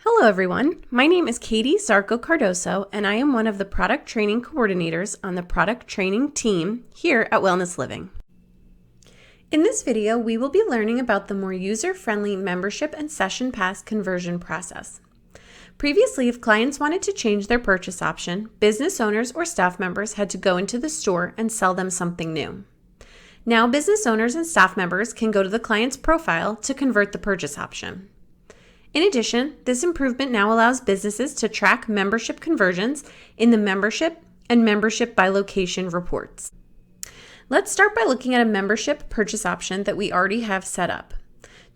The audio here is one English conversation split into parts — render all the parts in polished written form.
Hello everyone, my name is Katie Zarco-Cardoso and I am one of the product training coordinators on the product training team here at Wellness Living. In this video, we will be learning about the more user-friendly membership and session pass conversion process. Previously, if clients wanted to change their purchase option, business owners or staff members had to go into the store and sell them something new. Now, business owners and staff members can go to the client's profile to convert the purchase option. In addition, this improvement now allows businesses to track membership conversions in the membership and membership by location reports. Let's start by looking at a membership purchase option that we already have set up.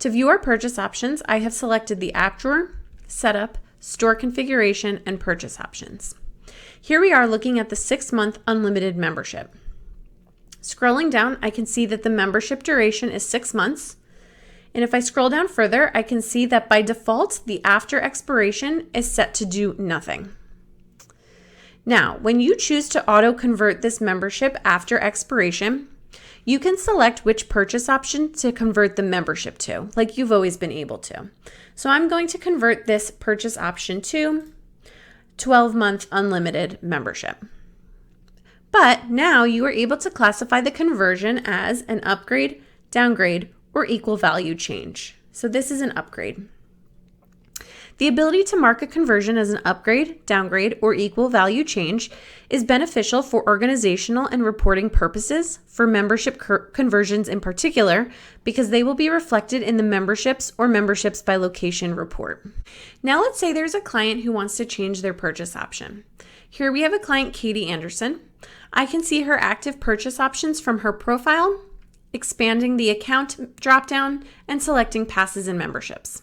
To view our purchase options, I have selected the app drawer, setup, store configuration, and purchase options. Here we are looking at the 6-month unlimited membership. Scrolling down, I can see that the membership duration is 6 months. And if I scroll down further, I can see that by default, the after expiration is set to do nothing. Now, when you choose to auto-convert this membership after expiration, you can select which purchase option to convert the membership to, like you've always been able to. So I'm going to convert this purchase option to 12-month unlimited membership. But now you are able to classify the conversion as an upgrade, downgrade, or equal value change. So this is an upgrade. The ability to mark a conversion as an upgrade, downgrade, or equal value change is beneficial for organizational and reporting purposes, for membership conversions in particular, because they will be reflected in the memberships or memberships by location report. Now let's say there's a client who wants to change their purchase option. Here we have a client, Katie Anderson. I can see her active purchase options from her profile, expanding the account dropdown, and selecting passes and memberships.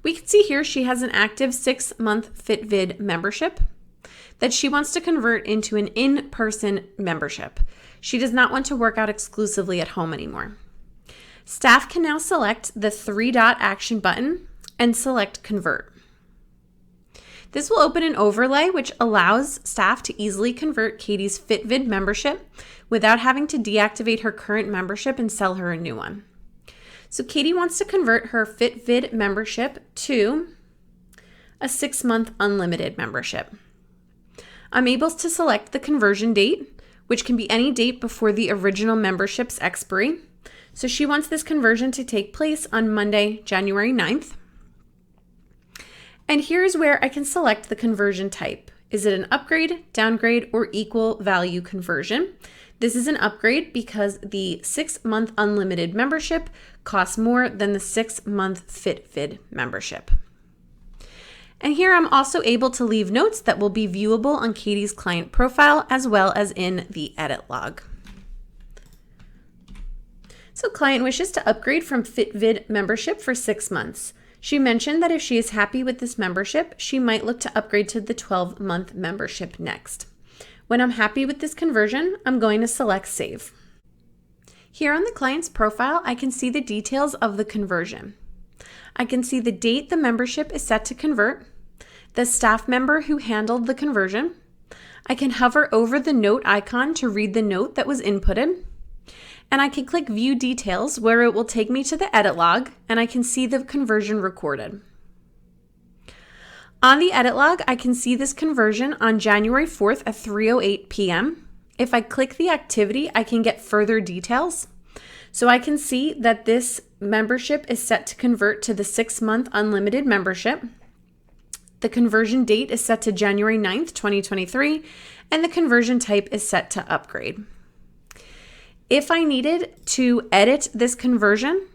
We can see here she has an active 6-month FitVid membership that she wants to convert into an in-person membership. She does not want to work out exclusively at home anymore. Staff can now select the 3-dot action button and select Convert. This will open an overlay which allows staff to easily convert Katie's FitVid membership without having to deactivate her current membership and sell her a new one. So Katie wants to convert her FitVid membership to a 6-month unlimited membership. I'm able to select the conversion date, which can be any date before the original membership's expiry. So she wants this conversion to take place on Monday, January 9th. And here's where I can select the conversion type. Is it an upgrade, downgrade, or equal value conversion? This is an upgrade because the 6-month unlimited membership costs more than the 6-month FitVid membership. And here I'm also able to leave notes that will be viewable on Katie's client profile as well as in the edit log. So client wishes to upgrade from FitVid membership for 6 months. She mentioned that if she is happy with this membership, she might look to upgrade to the 12-month membership next. When I'm happy with this conversion, I'm going to select Save. Here on the client's profile, I can see the details of the conversion. I can see the date the membership is set to convert, the staff member who handled the conversion. I can hover over the note icon to read the note that was inputted. And I can click View Details where it will take me to the edit log and I can see the conversion recorded. On the edit log, I can see this conversion on January 4th at 3:08 p.m. If I click the activity, I can get further details. So I can see that this membership is set to convert to the 6-month unlimited membership. The conversion date is set to January 9th, 2023, and the conversion type is set to upgrade. If I needed to edit this conversion,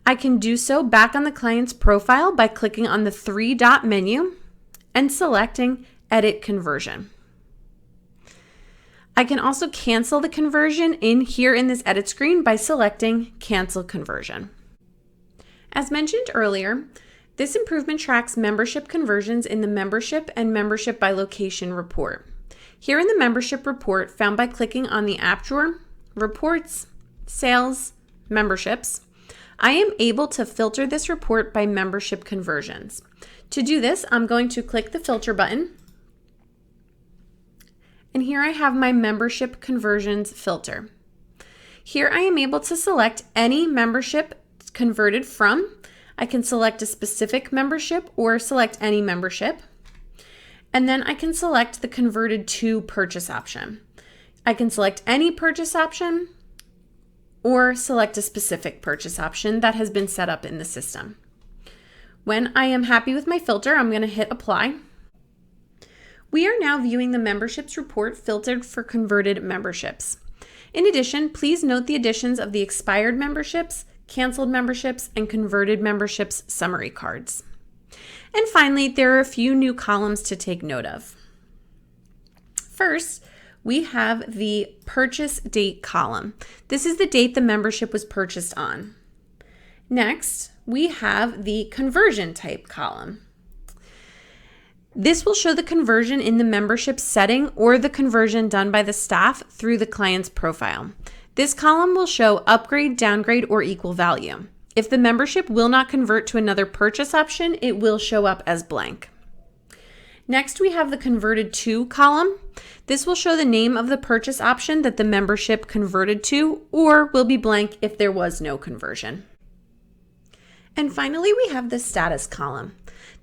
I can do so back on the client's profile by clicking on the 3-dot menu and selecting Edit Conversion. I can also cancel the conversion here in this edit screen by selecting Cancel Conversion. As mentioned earlier, this improvement tracks membership conversions in the membership and membership by location report. Here in the membership report, found by clicking on the app drawer, Reports, Sales, Memberships, I am able to filter this report by membership conversions. To do this, I'm going to click the filter button. And here I have my membership conversions filter. Here I am able to select any membership converted from. I can select a specific membership or select any membership. And then I can select the converted to purchase option. I can select any purchase option or select a specific purchase option that has been set up in the system. When I am happy with my filter, I'm going to hit apply. We are now viewing the memberships report filtered for converted memberships. In addition, please note the additions of the expired memberships, canceled memberships, and converted memberships summary cards. And finally, there are a few new columns to take note of. First, we have the purchase date column. This is the date the membership was purchased on. Next, we have the conversion type column. This will show the conversion in the membership setting or the conversion done by the staff through the client's profile. This column will show upgrade, downgrade, or equal value. If the membership will not convert to another purchase option, it will show up as blank. Next, we have the converted to column. This will show the name of the purchase option that the membership converted to, or will be blank if there was no conversion. And finally, we have the status column.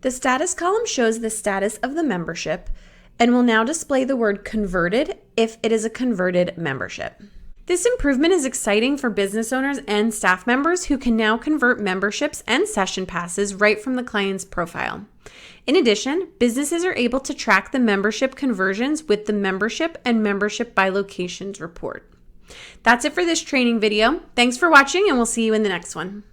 The status column shows the status of the membership and will now display the word converted if it is a converted membership. This improvement is exciting for business owners and staff members who can now convert memberships and session passes right from the client's profile. In addition, businesses are able to track the membership conversions with the membership and membership by locations report. That's it for this training video. Thanks for watching, and we'll see you in the next one.